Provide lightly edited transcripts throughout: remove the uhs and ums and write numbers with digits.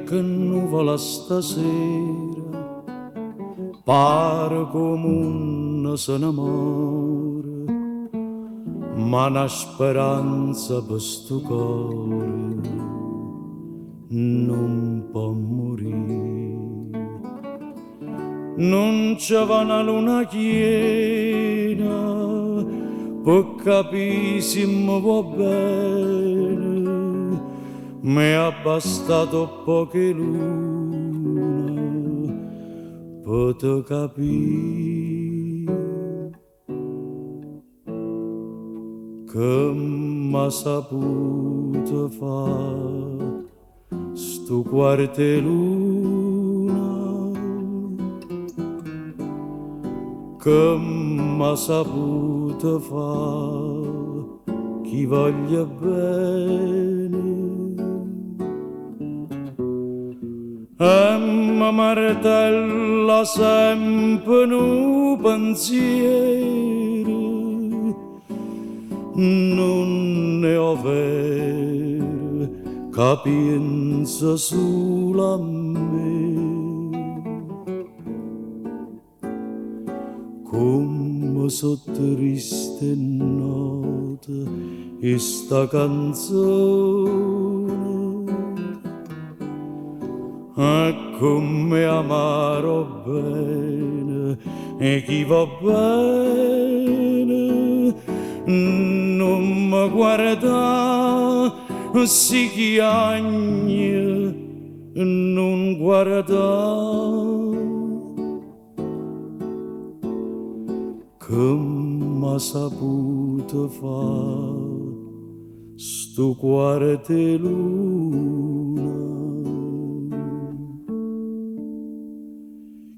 che nuvola stasera, pare come un se n'amore, ma una speranza per sto cuore non può morire. Non c'è una luna piena per capire se mi va bene, mi è bastato poche luna per te capire che m'ha saputo fare sto quarte luna, che m'ha saputo fare chi voglia bene. E mi martella sempre un pensiero, non ne ho vero che pensa solo a me. Come so triste note e sta canzone, e come amaro bene e chi va bene non mi guarda, si chiagna non guarda. Che m'ha saputo fare sto quarte luna,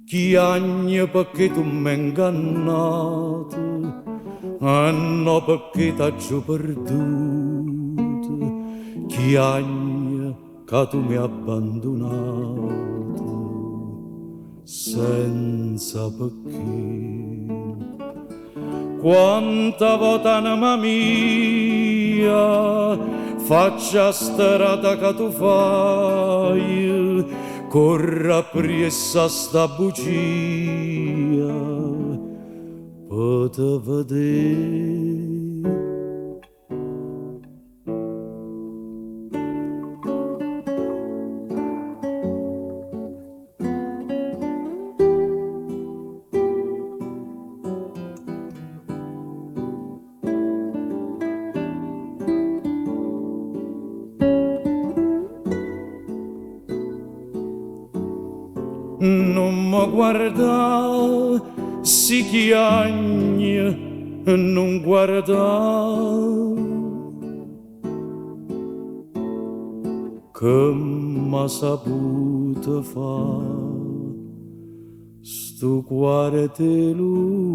chiagna perché tu m'hai ingannato, e no perché t'ho perduto, chiagna che tu mi hai abbandonato senza perché. Quanta volta anima mia faccia strada che tu fai, corra appresso sta bugia per te vedere. Non mi guarda, si chiagna, non guarda, che m'ha saputo fare sto quarte luna.